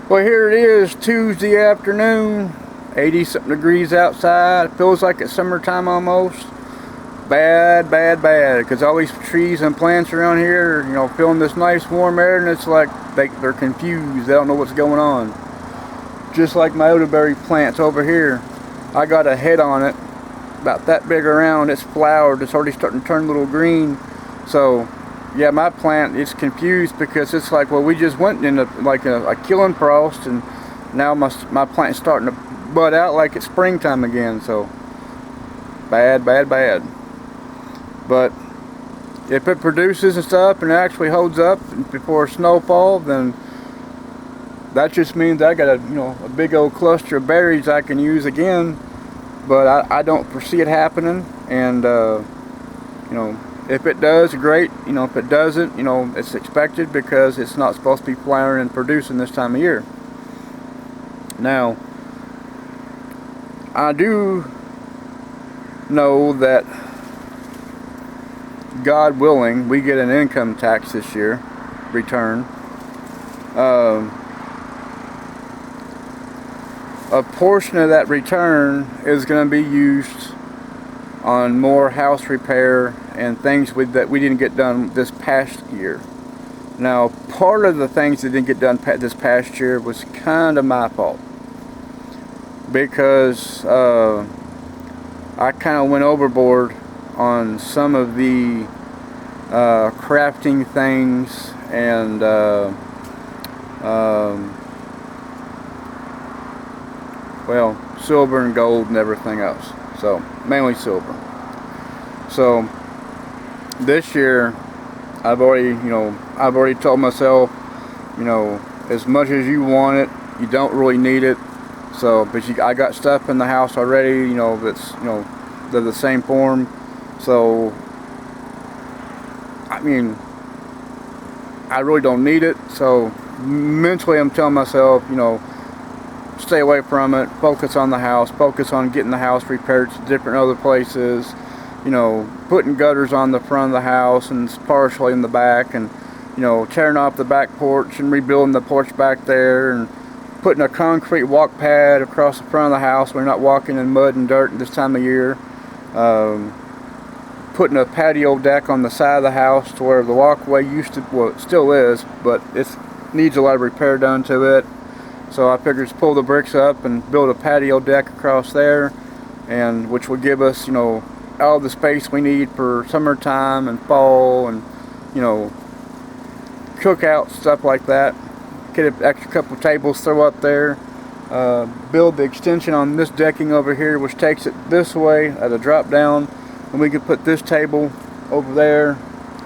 Well, here it is, Tuesday afternoon, 80 something degrees outside. It feels like it's summertime almost. Bad, bad, bad, because all these trees and plants around here, you know, feeling this nice warm air, and it's like they're confused. They don't know what's going on. Just like my elderberry plants over here, I got a head on it, about that big around. It's flowered. It's already starting to turn a little green. So yeah, my plant is confused because it's like, well, we just went into like a killing frost, and now my plant's starting to bud out like it's springtime again. So bad, bad, bad. But if it produces and stuff and it actually holds up before snowfall, then that just means I got a big old cluster of berries I can use again. But I don't foresee it happening, and if it does, great. If it doesn't, it's expected because it's not supposed to be flowering and producing this time of year. Now, I do know that, God willing, we get an income tax this year, return. A portion of that return is going to be used on more house repair and things that we didn't get done this past year. Now, part of the things that didn't get done this past year was kind of my fault, because I kind of went overboard on some of the crafting things and well, silver and gold and everything else. So mainly silver. So this year I've already told myself, as much as you want it, you don't really need it. So, but I got stuff in the house already, that's, they're the same form. So, I mean, I really don't need it. So mentally I'm telling myself, stay away from it, focus on the house, focus on getting the house repaired to different other places, putting gutters on the front of the house and partially in the back, and tearing off the back porch and rebuilding the porch back there, and putting a concrete walk pad across the front of the house. We're not walking in mud and dirt this time of year. Putting a patio deck on the side of the house to where the walkway it still is, but it needs a lot of repair done to it. So I figured just pull the bricks up and build a patio deck across there, and which would give us, all the space we need for summertime and fall, and cookouts, stuff like that. Get an extra couple tables, throw up there. Build the extension on this decking over here, which takes it this way at a drop down, and we could put this table over there,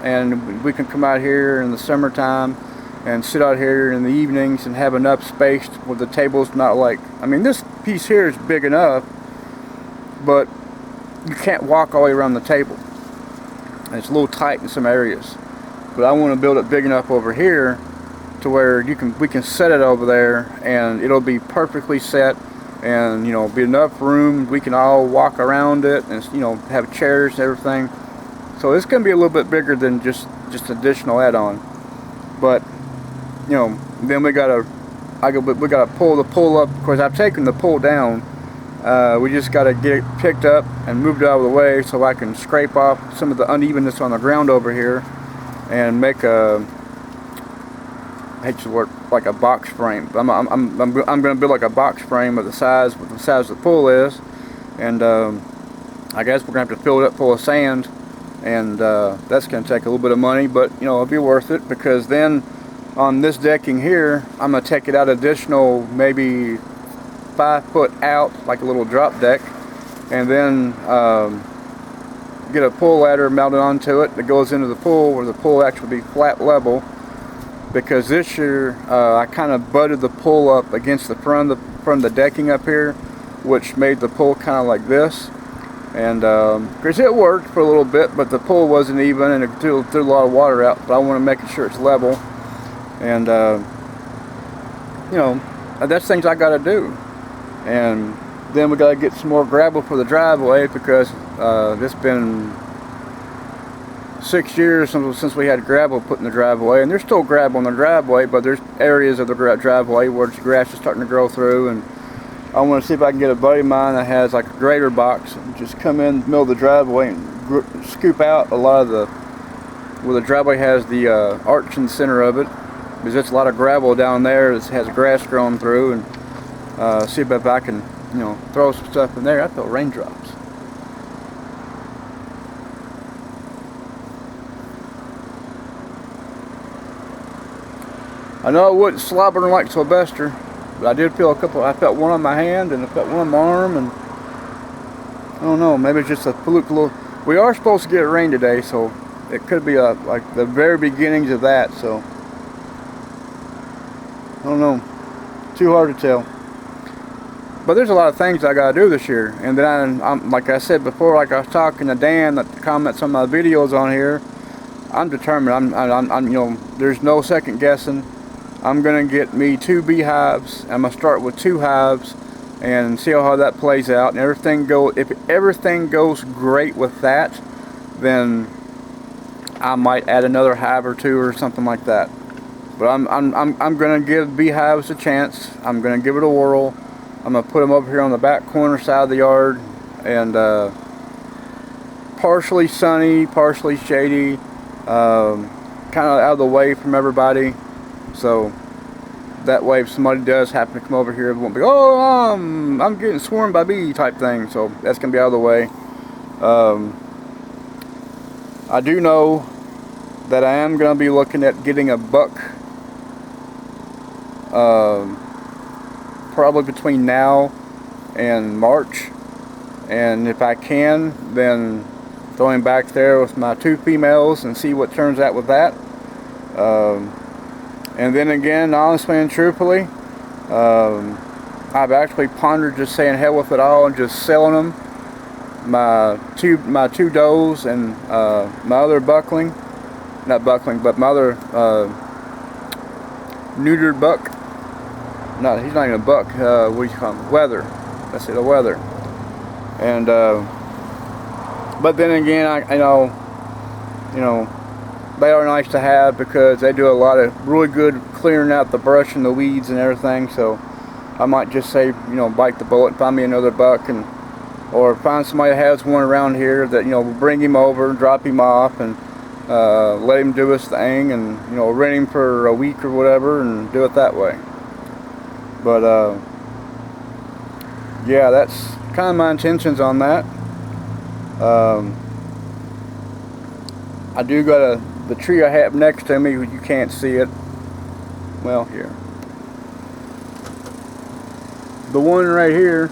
and we can come out here in the summertime and sit out here in the evenings and have enough space where the table's not like, this piece here is big enough, but you can't walk all the way around the table. And it's a little tight in some areas. But I want to build it big enough over here to where we can set it over there, and it'll be perfectly set, and be enough room. We can all walk around it, and have chairs and everything. So it's going to be a little bit bigger than just additional add-on. But then we gotta pull the pole up. Of course, I've taken the pole down. We just gotta get it picked up and moved out of the way so I can scrape off some of the unevenness on the ground over here and make I hate the word, like a box frame. I'm gonna build like a box frame with the size the pole is, and I guess we're gonna have to fill it up full of sand, and that's gonna take a little bit of money, but it'll be worth it, because then on this decking here, I'm going to take it out additional, maybe 5 foot out, like a little drop deck, and then get a pull ladder mounted onto it that goes into the pool, where the pool actually be flat level, because this year I kind of butted the pool up against the front of the decking up here, which made the pool kind of like this, and because it worked for a little bit, but the pool wasn't even, and it threw a lot of water out. But I want to make sure it's level. And that's things I got to do. And then we got to get some more gravel for the driveway, because it's been 6 years since we had gravel put in the driveway, and there's still gravel in the driveway, but there's areas of the driveway where the grass is starting to grow through. And I want to see if I can get a buddy of mine that has like a grader box and just come in the middle of the driveway and scoop out a lot of the, where the driveway has the arch in the center of it, because there's a lot of gravel down there that has grass growing through, and see if I can, you know, throw some stuff in there. I feel raindrops. I know I wasn't slobbering like Sylvester, but I did feel a couple. I felt one on my hand and I felt one on my arm, and I don't know, maybe it's just a fluke. We are supposed to get rain today, so it could be like the very beginnings of that. So I don't know, too hard to tell. But there's a lot of things I gotta do this year, and then I'm like I said before, like I was talking to Dan that comments on my videos on here. I'm determined. I'm you know, there's no second guessing. I'm gonna get me 2 beehives. I'm gonna start with 2 hives and see how that plays out. And if everything goes great with that, then I might add another hive or 2 or something like that. But I'm gonna give beehives a chance. I'm gonna give it a whirl. I'm gonna put them over here on the back corner side of the yard, and partially sunny, partially shady, kind of out of the way from everybody. So that way, if somebody does happen to come over here, it won't be, oh, I'm getting swarmed by bee type thing. So that's gonna be out of the way. I do know that I am gonna be looking at getting a buck, probably between now and March, and if I can, then throwing back there with my 2 females and see what turns out with that. And then again, honestly and truthfully, I've actually pondered just saying hell with it all and just selling them. My two does and my other buckling, not buckling, but my other neutered buck. No, he's not even a buck. What do you call him? Weather. That's it, a weather. And but then again, I you know, they are nice to have because they do a lot of really good clearing out the brush and the weeds and everything. So I might just say, you know, bite the bullet and find me another buck, and or find somebody that has one around here that, you know, will bring him over, drop him off, and let him do his thing, and, you know, rent him for a week or whatever and do it that way. But yeah, that's kind of my intentions on that. I do got the tree I have next to me, you can't see it. Well, here. The one right here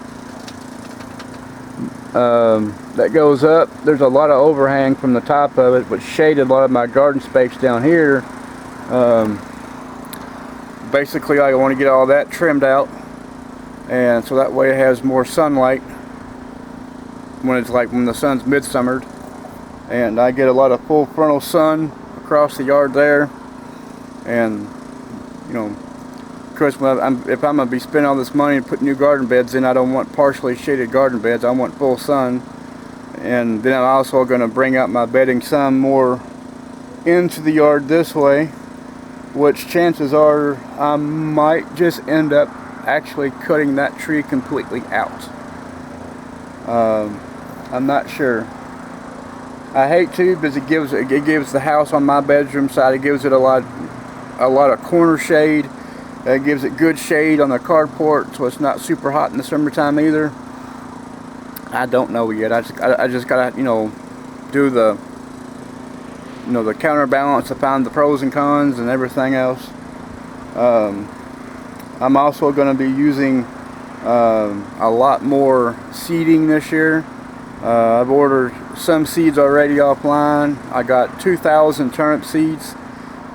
that goes up, there's a lot of overhang from the top of it, which shaded a lot of my garden space down here. Basically, I want to get all that trimmed out, and so that way it has more sunlight when it's like when the sun's midsummered, and I get a lot of full frontal sun across the yard there. And, you know, of course, if I'm going to be spending all this money and putting new garden beds in, I don't want partially shaded garden beds. I want full sun. And then I'm also going to bring out my bedding some more into the yard this way, which chances are I might just end up actually cutting that tree completely out. I'm not sure. I hate to, because it gives the house on my bedroom side, it gives it a lot of corner shade. It gives it good shade on the carport, so it's not super hot in the summertime either. I don't know yet. I just gotta, you know, do the, you know, the counterbalance to find the pros and cons and everything else. I'm also going to be using a lot more seeding this year. I've ordered some seeds already offline. I got 2,000 turnip seeds,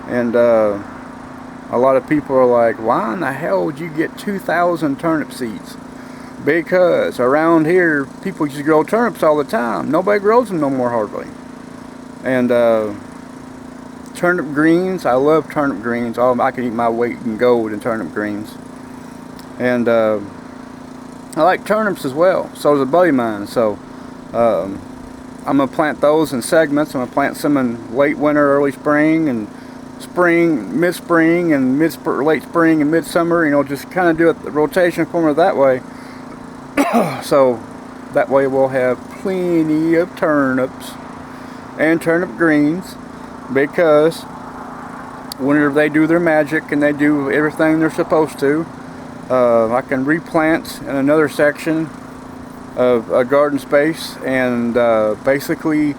and a lot of people are like, why in the hell would you get 2,000 turnip seeds? Because around here people just grow turnips all the time. Nobody grows them no more hardly. And turnip greens, I love turnip greens. I can eat my weight in gold in turnip greens. And I like turnips as well. So does a buddy of mine. So I'm gonna plant those in segments. I'm gonna plant some in late winter, early spring, and spring, mid-spring, and late spring and midsummer. You know, just kind of do a rotation formula that way. So that way we'll have plenty of turnips and turnip greens, because whenever they do their magic and they do everything they're supposed to, I can replant in another section of a garden space, and basically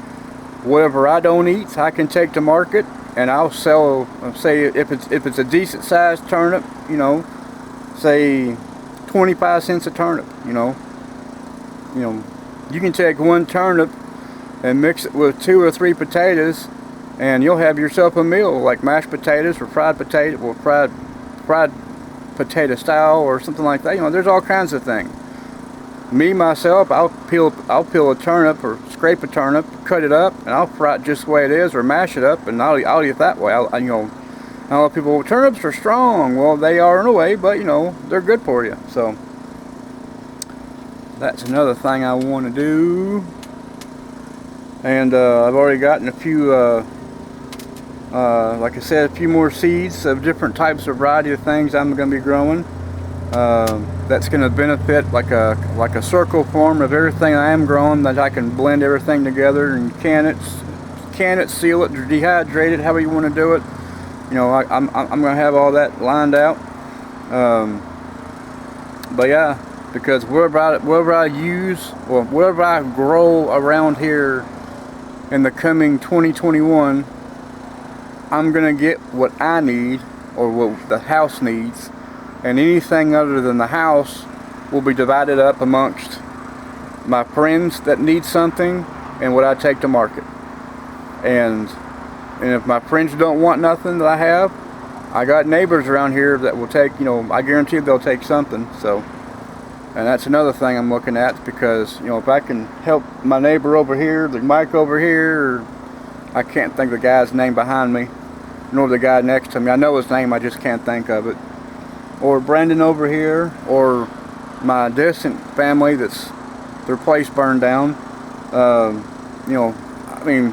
whatever I don't eat I can take to market, and I'll sell, say if it's a decent sized turnip, you know, say 25 cents a turnip. You know, you can take one turnip and mix it with 2 or 3 potatoes, and you'll have yourself a meal, like mashed potatoes or fried potato, or fried potato style or something like that. You know, there's all kinds of things. Me myself, I'll peel a turnip or scrape a turnip, cut it up, and I'll fry it just the way it is, or mash it up, and I'll eat it that way. You know, a lot of people, well, turnips are strong. Well, they are in a way, but you know, they're good for you. So that's another thing I want to do. And I've already gotten a few, like I said, a few more seeds of different types of variety of things I'm going to be growing. That's going to benefit like a circle form of everything I am growing, that I can blend everything together and can it, seal it, or dehydrate it, however you want to do it. You know, I'm going to have all that lined out. But yeah, because wherever I use, or wherever I grow around here in the coming 2021, I'm going to get what I need, or what the house needs, and anything other than the house will be divided up amongst my friends that need something and what I take to market. And if my friends don't want nothing that I have, I got neighbors around here that will take, you know, I guarantee they'll take something. So, and that's another thing I'm looking at, because, you know, if I can help my neighbor over here, the Mike over here, or I can't think of the guy's name behind me, nor the guy next to me. I know his name, I just can't think of it. Or Brandon over here, or my distant family that's their place burned down. You know, I mean,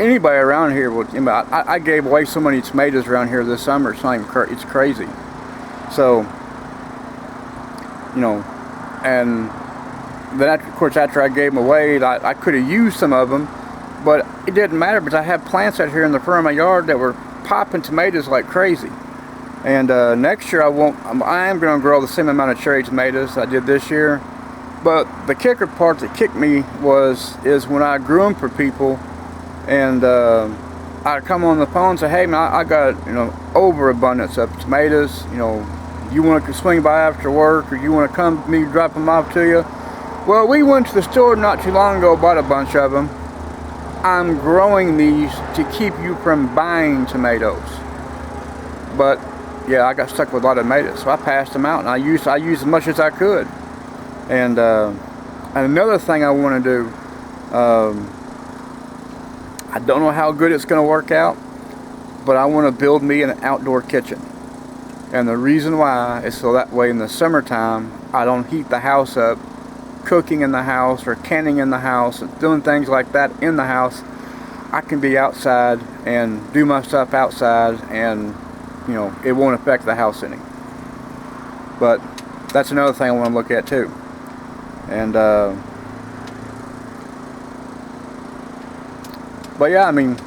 anybody around here would. You know, I gave away so many tomatoes around here this summer. It's not even it's crazy. So, you know, and then of course after I gave them away, I could have used some of them, but it didn't matter, because I have plants out here in the front of my yard that were popping tomatoes like crazy. And next year I am going to grow the same amount of cherry tomatoes I did this year. But the kicker part that kicked me is when I grew them for people, and I come on the phone and say, hey man, I got, you know, overabundance of tomatoes. You know, you want to swing by after work, or you want to come to me, drop them off to you? Well, we went to the store not too long ago, bought a bunch of them. I'm growing these to keep you from buying tomatoes. But yeah, I got stuck with a lot of tomatoes, so I passed them out, and I used as much as I could. And another thing I want to do, I don't know how good it's going to work out, but I want to build me an outdoor kitchen. And the reason why is so that way in the summertime I don't heat the house up, cooking in the house or canning in the house and doing things like that in the house. I can be outside and do my stuff outside, and you know, it won't affect the house any. But that's another thing I want to look at too. And but yeah, I mean,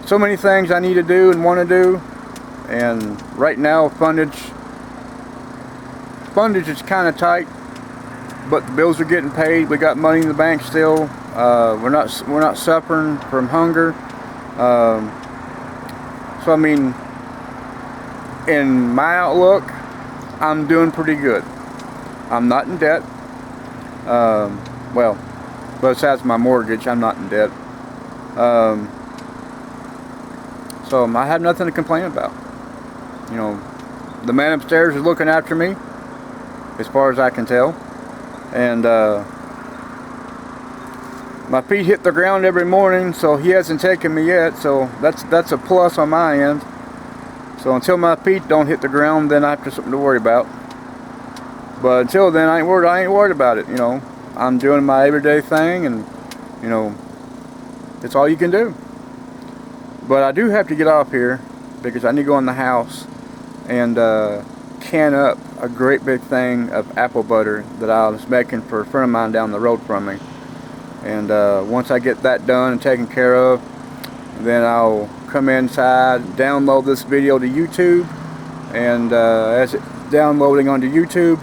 so many things I need to do and want to do, and right now fundage is kind of tight, but the bills are getting paid. We got money in the bank still. We're not suffering from hunger. So I mean, in my outlook, I'm doing pretty good. I'm not in debt. Well, besides my mortgage, I'm not in debt. So I have nothing to complain about. You know, the man upstairs is looking after me, as far as I can tell. And my feet hit the ground every morning, so he hasn't taken me yet. So that's a plus on my end. So until my feet don't hit the ground, then I have something to worry about. But until then, I ain't worried about it, you know. I'm doing my everyday thing, and you know, it's all you can do. But I do have to get off here because I need to go in the house and can up a great big thing of apple butter that I was making for a friend of mine down the road from me. And once I get that done and taken care of, then I'll come inside, download this video to YouTube, and as it's downloading onto YouTube,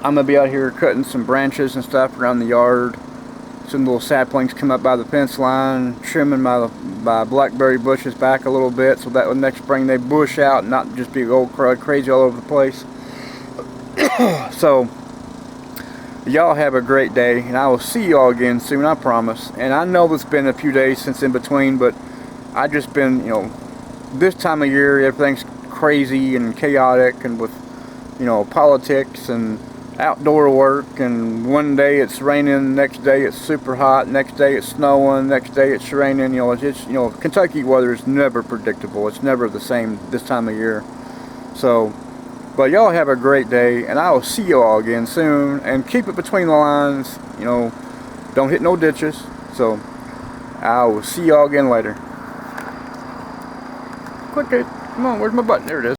I'm gonna be out here cutting some branches and stuff around the yard. Some little saplings come up by the fence line, trimming my blackberry bushes back a little bit so that next spring they bush out and not just be old crazy all over the place. So y'all have a great day, and I will see y'all again soon, I promise. And I know it's been a few days since in between, but I just been, you know, this time of year everything's crazy and chaotic, and with, you know, politics and outdoor work, and one day it's raining, next day it's super hot, next day it's snowing, next day it's raining. You know, it's you know, Kentucky weather is never predictable. It's never the same this time of year. So, but y'all have a great day, and I will see you all again soon. And keep it between the lines. You know, don't hit no ditches. So, I will see y'all again later. Quick it. Come on, where's my button? There it is.